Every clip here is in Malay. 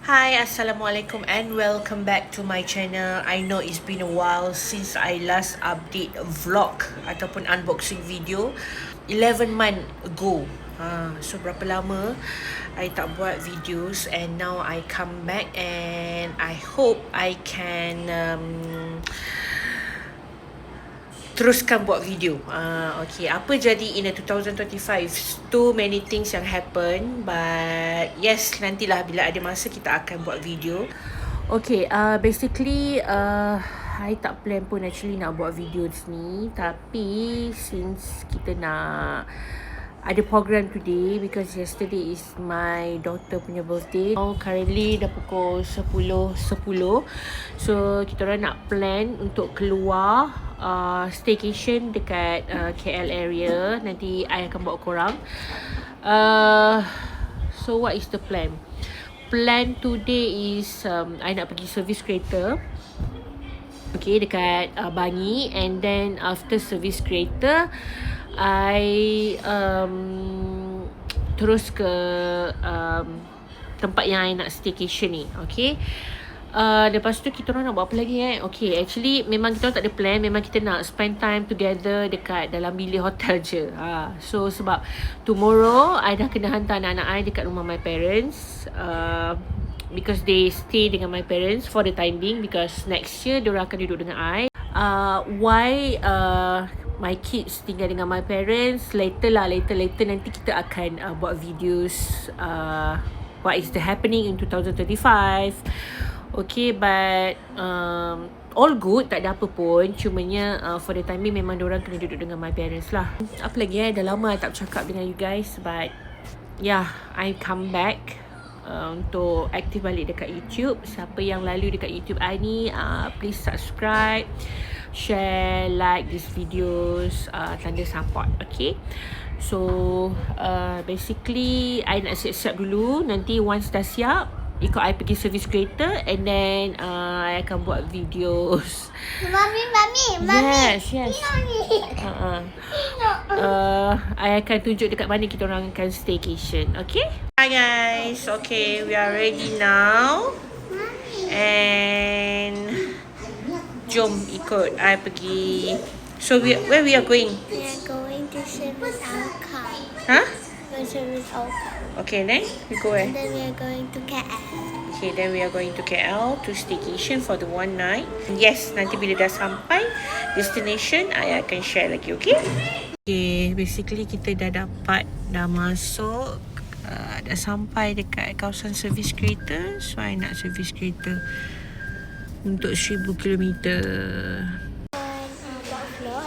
Hi, Assalamualaikum and welcome back to my channel. I know it's been a while since I last update a vlog ataupun unboxing video 11 month ago. So berapa lama I tak buat videos, and now I come back and I hope I can teruskan buat video. Okay, apa jadi in 2025? Too many things yang happen, but yes, nantilah bila ada masa kita akan buat video. Okay, basically I tak plan pun actually nak buat video ni, tapi since kita nak ada program today because yesterday is my daughter punya birthday. Now currently dah pukul 10.10. So kita orang nak plan untuk keluar staycation dekat KL area. Nanti I akan bawa korang. So what is the plan? Plan today is I nak pergi service kereta. Okay, dekat Bangi, and then after service kereta I terus ke tempat yang I nak staycation ni. Okay, lepas tu kita orang nak buat apa lagi Okay, actually memang kita orang tak ada plan. Memang kita nak spend time together dekat dalam bilik hotel je. So sebab tomorrow I dah kena hantar anak-anak I dekat rumah my parents, because they stay dengan my parents for the time being, because next year diorang akan duduk dengan I. Why my kids tinggal dengan my parents, later nanti kita akan buat videos what is the happening in 2025. Okay, but all good, tak ada apa pun. Cumanya for the time being memang diorang kena duduk dengan my parents lah. Apa lagi dah lama I tak bercakap dengan you guys, but yeah, I come back untuk aktif balik dekat YouTube. Siapa yang lalu dekat YouTube I ni, please subscribe, share, like these videos, tanda support. Okay, so basically I nak siap-siap dulu. Nanti once dah siap, ikut I pergi servis kereta, and then I akan buat videos. Mami. Yes. I akan tunjuk dekat mana kita orang akan staycation. Okay. Hi guys. Okay, we are ready now. And jom ikut I pergi. So where we are going? We are going to service our car. Huh? We'll service our car. Okay, then we go where? And then we are going to KL. Okay, then we are going to KL to staycation for the one night. Yes, nanti bila dah sampai destination, I akan share lagi, okay? Okay, basically kita dah masuk, dah sampai dekat kawasan servis kereta. So, I nak servis kereta untuk 1000 km.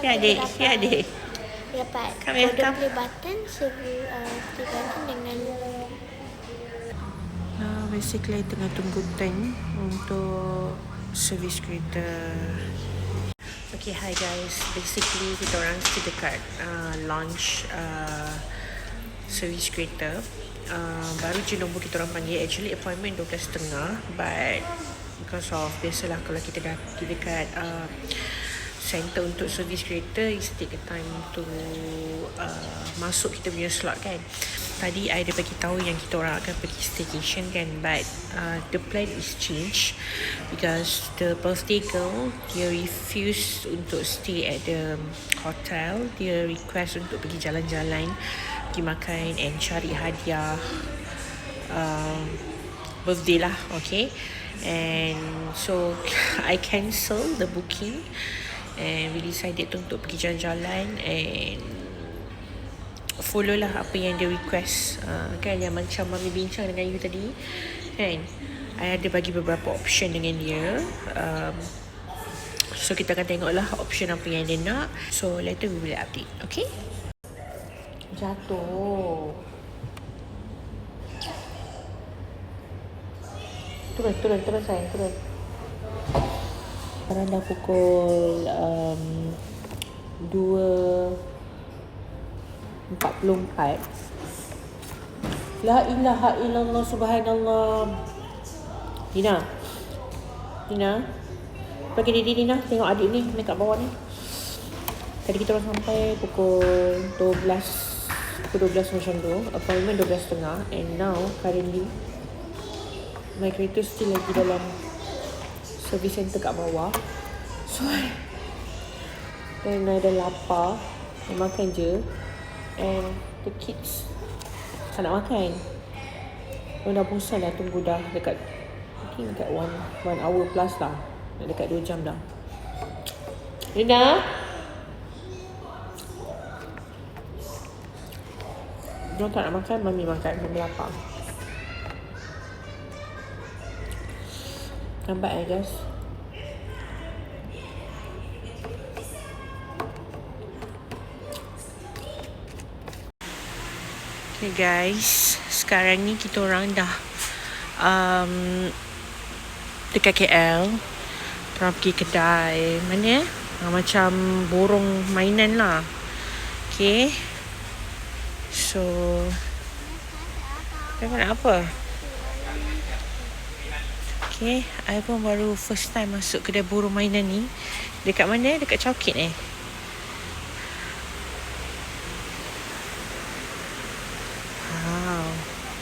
Ya, adik. Dapat Come. play button, play button dengan basically tengah tunggu tank untuk servis kereta. Okay, hi guys. Basically kita orang still dekat launch servis kereta. Baru je nombor kita orang panggil. Actually appointment 12.30, but because of biasalah kalau kita dah pergi dekat center untuk servis kereta, it take a time to masuk kita punya slot kan. Tadi I dah bagi tahu yang kita orang akan pergi staycation kan, but the plan is change because the birthday girl, dia refuse untuk stay at the hotel. Dia request untuk pergi jalan-jalan, pergi makan and cari hadiah birthday lah. Okay, and so I cancel the booking and we decided untuk pergi jalan-jalan and follow lah apa yang dia request. Kan yang macam Mami bincang dengan you tadi kan, I ada bagi beberapa option dengan dia. So kita akan tengok lah option apa yang dia nak. So later we will update. Okay, jatuh. Turun sayang, turun. Sekarang dah pukul 2.44. La ilaha illallah, subhanallah. Dina, pergi Dina, tengok adik ni naik kat bawah ni. Tadi kita orang sampai pukul 12 macam tu. Appointment 12.30, and now currently my kereta still lagi dalam service center kat bawah. So dan I dah lapar, I makan je. And the kids tak nak makan. Dah bosan dah tunggu dah dekat, mungkin dekat 1 hour plus lah. Dah dekat 2 jam dah. Rina, Diorang tak nak makan, Mami makan. Mami lapar. Lambat guys. Okay guys, sekarang ni kita orang dah dekat KL. Kita pergi kedai mana macam borong mainan lah. Okay, so tengok nak apa. Okay, I pun baru first time masuk kedai borong mainan ni. Dekat mana? Dekat Chowkit Wow,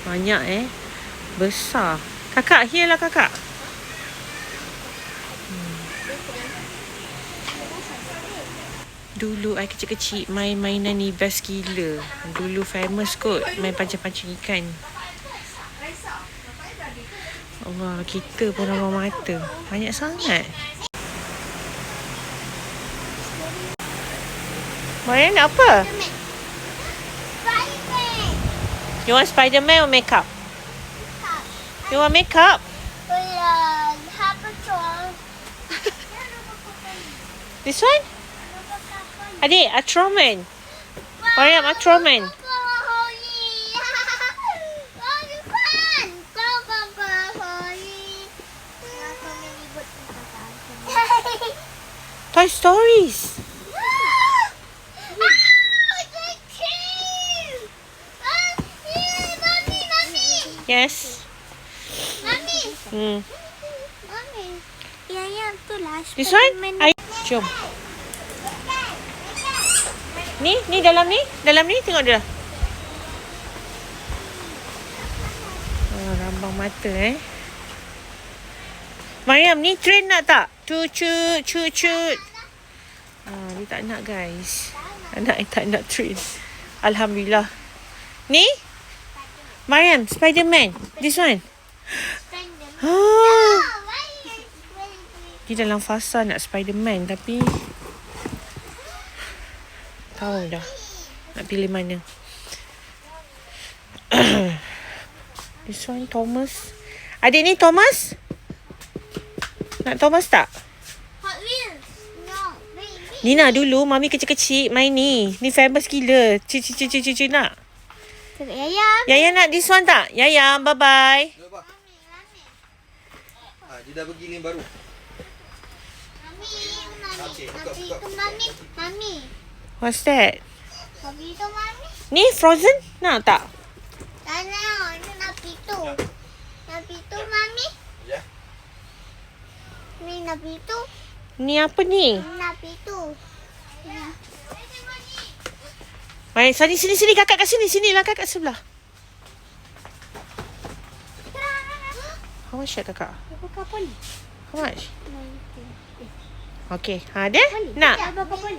banyak besar. Kakak, here lah kakak. Dulu I kecil-kecil main mainan ni best gila. Dulu famous kot main pancing-pancing ikan. Allah, kita pun ramai mata. Banyak sangat. Mariam nak apa? You want Spiderman or makeup? You want makeup? This one? Adik, Ultraman. Mariam, Ultraman. Toy Stories. Yes. Mami. Mami. Ya, tu lah. This one? Jom. Ni dalam ni tengok dia. Rambang mata Mariam, ni train nak tak? Cut. Dia tak nak guys. Anak tak nak train. Alhamdulillah. Ni? Mariam, Spiderman. This one. Dia dalam fasa nak Spiderman tapi tahu dah nak pilih mana. This one Thomas. Adik ni Thomas? Nak Thomas tak? Hot Wheels. No, baby. Nina dulu Mami kecil-kecil main ni. Ni famous gila. Cici nak. Yaya nak this one tak? Yaya, bye-bye. Dia dah pergi link baru. Mami. What's that? Nabi tu Mami. Ni Frozen? Nak tak? Tak nak. Ini Nabi tu. Nabi tu Mami. Ya. Ni Nabi tu. Ni apa ni? Nabi tu. Ya. Mari, sini kakak kat sini. Sinilah kakak sebelah. How much kakak? Buka poli. How much? Okay. Ada? Nak? Berapa poli?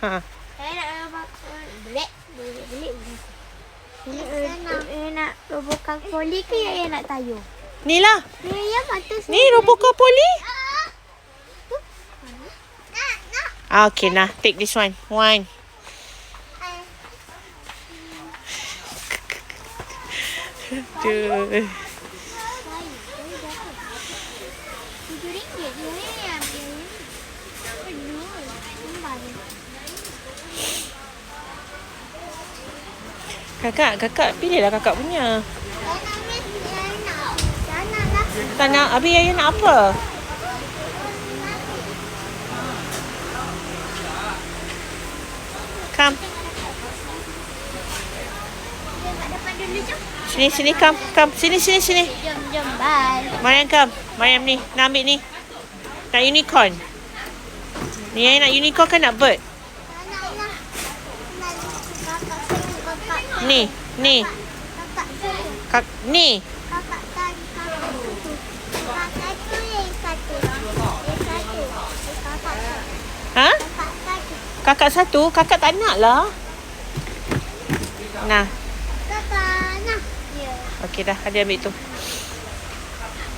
Ha. Saya nak belik. Saya nak Robocop poli ke yang nak tayo? Ni lah. Ya, mata Ni Robocop Poli. Okay, nah. Take this one. One. Duh. RM7 dia yang penuh. Kakak pilihlah kakak punya. Janganlah. Tak nak. Habis Yaya nak apa? Come. Sini, come. Sini. Jom, bye. Mariam, come. Mariam ni. Nak ambil ni. Nak unicorn. Ni Yaya nak unicorn kan nak bird? Kakak saya Ni. Kakak satu. Ni. Kakak satu. Kakak satu yang satu. Yang satu. Kakak satu. Ha? Kakak satu. Kakak satu? Kakak tak nak lah. Nah. Kakak nak. Ya. Okey dah. Ada ambil tu.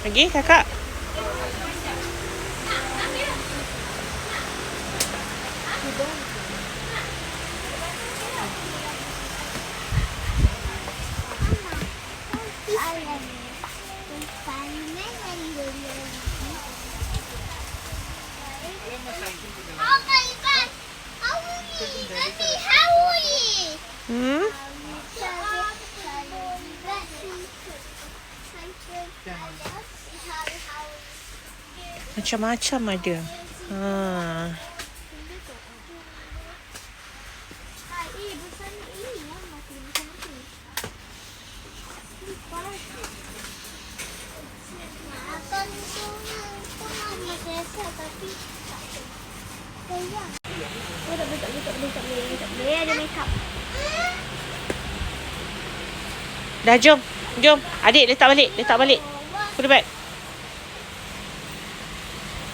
Lagi kakak. Hmm? Macam-macam ada. Ha. Ada makeup. Dah jom. Jom. Adik letak balik. Put it back.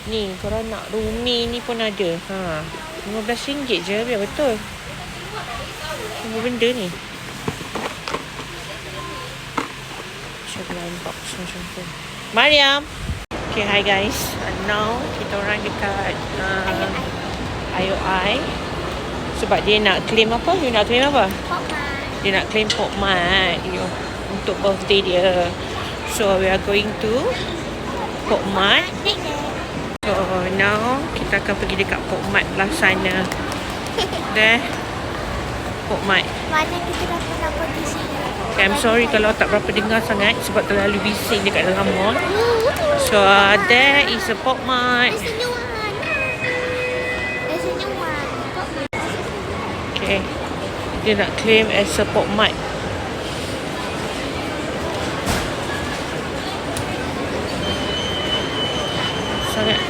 Ni korang nak Rumi ni pun ada. Ha. RM15 je biar betul. Semua benda ni. Shopline box macam tu. Mariam. Okay, hi guys. Now kita orang dekat IOI. Sebab dia nak claim apa? You nak claim apa? Dia nak claim Pop Mart untuk birthday dia. So we are going to Pop Mart. So now kita akan pergi dekat Pop Mart belah sana. Dah Pop Mart. Mana kita dah pernah pergi sini. Okay, I'm sorry kalau tak berapa dengar sangat sebab terlalu bising dekat dalam mall. So there is a Pop Mart. Okay. Dia nak claim as a Pop Mart. Sangat.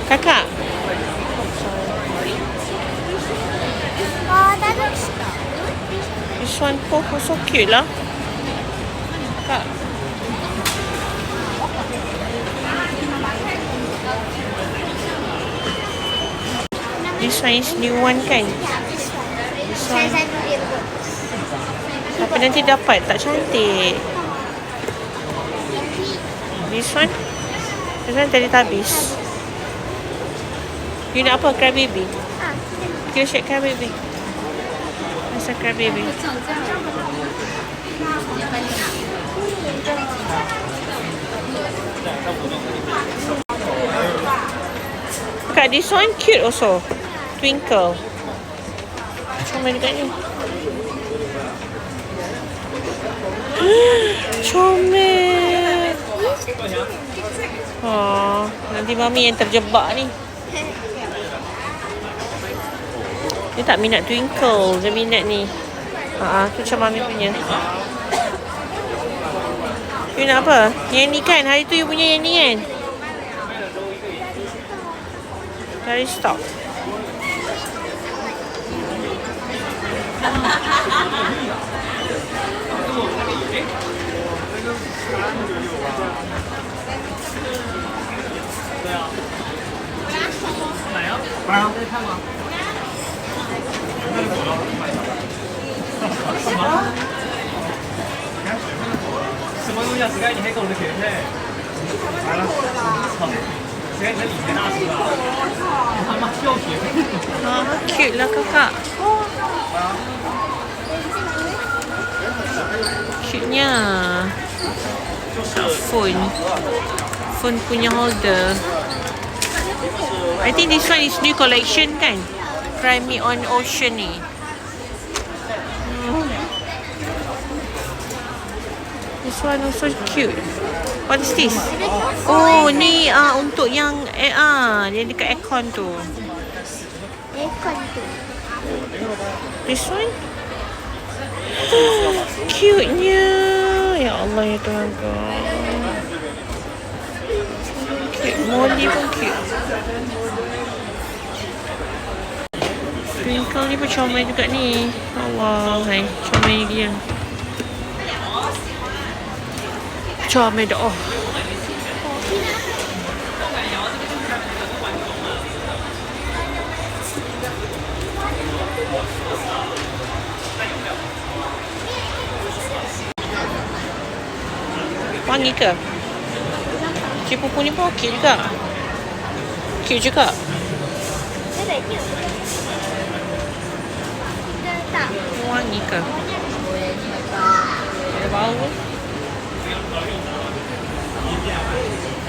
Kakak. This one so cute lah. Kak. This one is new one kan? This one. Tapi nanti dapat tak cantik. This one. This one tadi tak habis. You nak apa? Crab baby? Kita shake crab baby. Masa crab baby. Kak, this one cute also. Twinkle. Comel dekat ni. Comel. Oh, nanti mami yang terjebak ni. Dia tak minat twinkle, dia minat ni. Tu macam mami punya. You nak apa? Yang ni kan? Hari tu you punya yang ni kan? Dari stok. Cute lah kakak. Cute-nya. Phone punya holder. I think this one is new collection kan? Try Me On Ocean ni. This one also cute. What is this? Oh, ni untuk yang dia dekat aircon tu. Aircon tu. This one? Cute-nya. Ya Allah ya Tuhan kau. Cute. Molly pun cute. Twinkle ni pun comel juga ni. Allah, hai, comel dia. Comel dah. Oh. Wangi ke? Cik Pupu ni pun okey juga. Cute juga. Sedapnya. Kita tak. Wangi ke? Ada bau ke?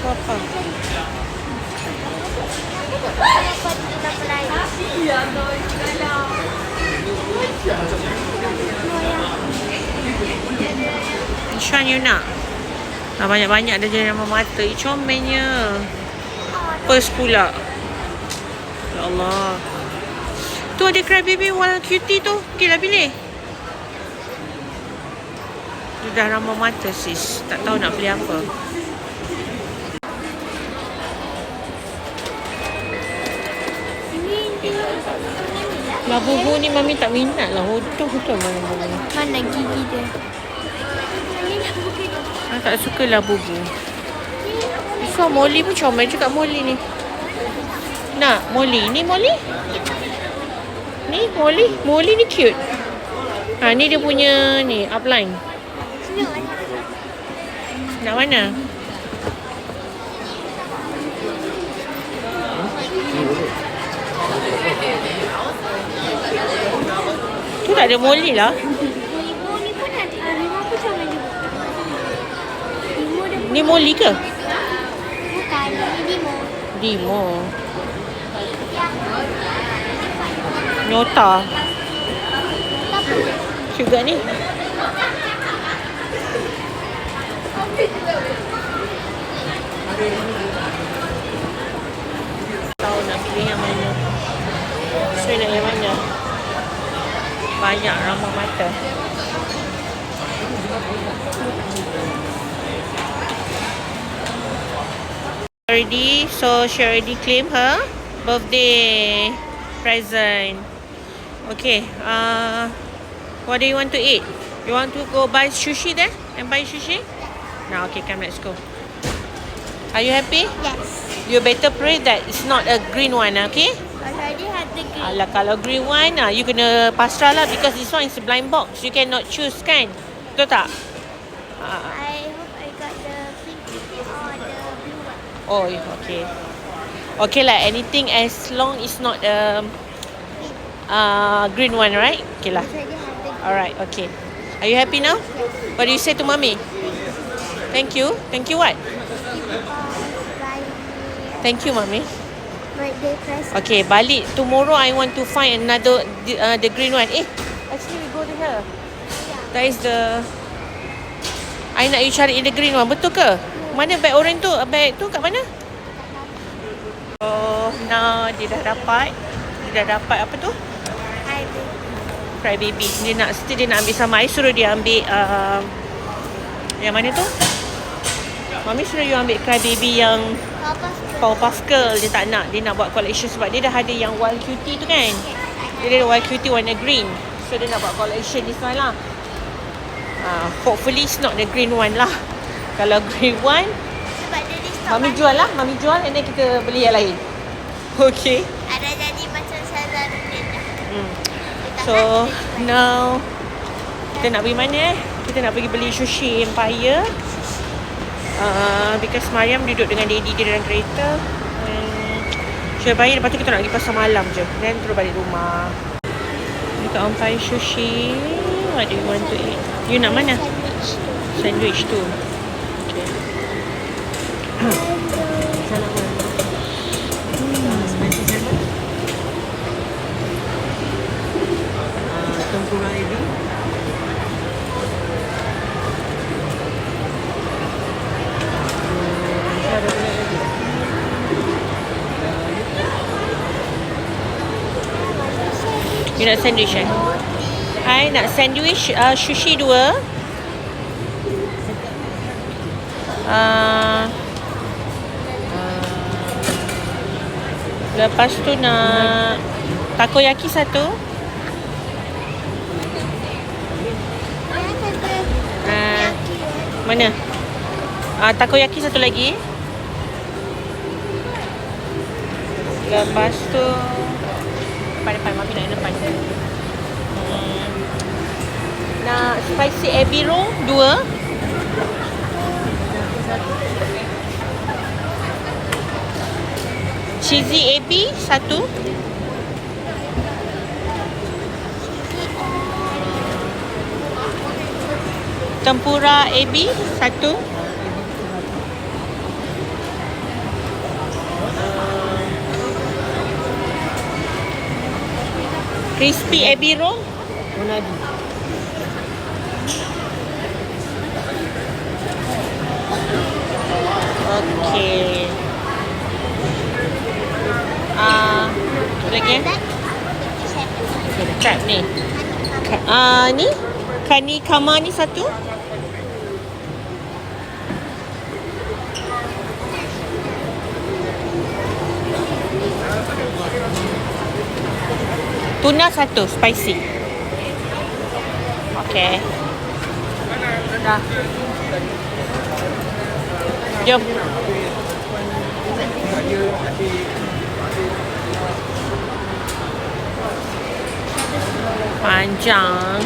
Apa? Apa kita pelai? Ishan, you nak? Banyak-banyak dah jadi nama mata. Comelnya. Purse pula. Ya Allah. Tu ada Crybaby warna cutie tu. Okey lah pilih. Dia dah ramah mata sis. Tak tahu nak beli apa. Labubu ni Mami tak minat lah. Hodoh mana-mana. Mana gigi dia? Tak suka Labubu. So Molly pun comel juga Molly ni. Nak Molly. Ni Molly? Ni Molly. Molly ni cute. Ha, ni dia punya ni upline. Nak mana? Tu tak ada Molly lah. Limo ni pun ada. Limo pun comel juga. Limo dia Ni Molly ke? bukan. Ni limo. Dimo. Nyota. Juga ni. Tahu nak pilih yang mana. Saya nak yang mana. Banyak ramah mata. Already, so she already claimed her birthday present. Okay, what do you want to eat? You want to go buy sushi there and buy sushi? No, okay, come, let's go. Are you happy? Yes. You better pray that it's not a green one, okay? Already had the green. Alah, kalau green one, you kena pasrah lah because this one is a blind box. You cannot choose, kan? Betul tak? I hope I got the pink or the blue one. Oh, okay. Okay lah, anything as long it's not green one, right? Okay lah. Already had the green. Alright, okay. Are you happy now? What do you say to mommy? Thank you. Thank you what? Thank you, mommy. Birthday present. Okay, balik tomorrow I want to find another the green one. Actually we go to here. That is the I nak you cari the green one. Betul ke? Mana bag orange tu? Bag tu kat mana? Oh, now dia dah dapat. Dia dah dapat apa tu? Crybaby. Dia nak ambil sama. I suruh dia ambil yang mana tu? Mami suruh you ambil Crybaby yang Powerpuff Girl. Dia tak nak. Dia nak buat collection sebab dia dah ada yang Wild Cutie tu kan. Dia ada Wild Cutie warna green. So dia nak buat collection this one lah. Hopefully it's not the green one lah. Kalau green one, Sebab dia di stop. Mami jual lah. Mami jual and then kita beli yang lain. Okay. Ada jadi macam Sazaruddin dah. So now kita nak pergi mana? Kita nak pergi beli sushi Empire. Because Mariam duduk dengan daddy dia dalam kereta. Sushi Empire, lepas tu kita nak pergi pasar malam je. Then terus balik rumah. Dekat Empire Sushi. What do you want to eat? You nak mana? Sandwich tu. Okay. Tempura ebi. You nak sandwich eh? I nak sandwich sushi 2. Lepas tu nak Takoyaki satu. Mana? Takoyaki satu lagi. Lepas tu depan. Mami nak depan. Nak spicy ebi roll 2. Cheesy ebi 1. Tempura ebi 1. Crispy ebi roll. Okey. Lagi crab ni. Ni kani kama ni satu. Tuna satu spicy. Okey. Dah. Jom. Panjang.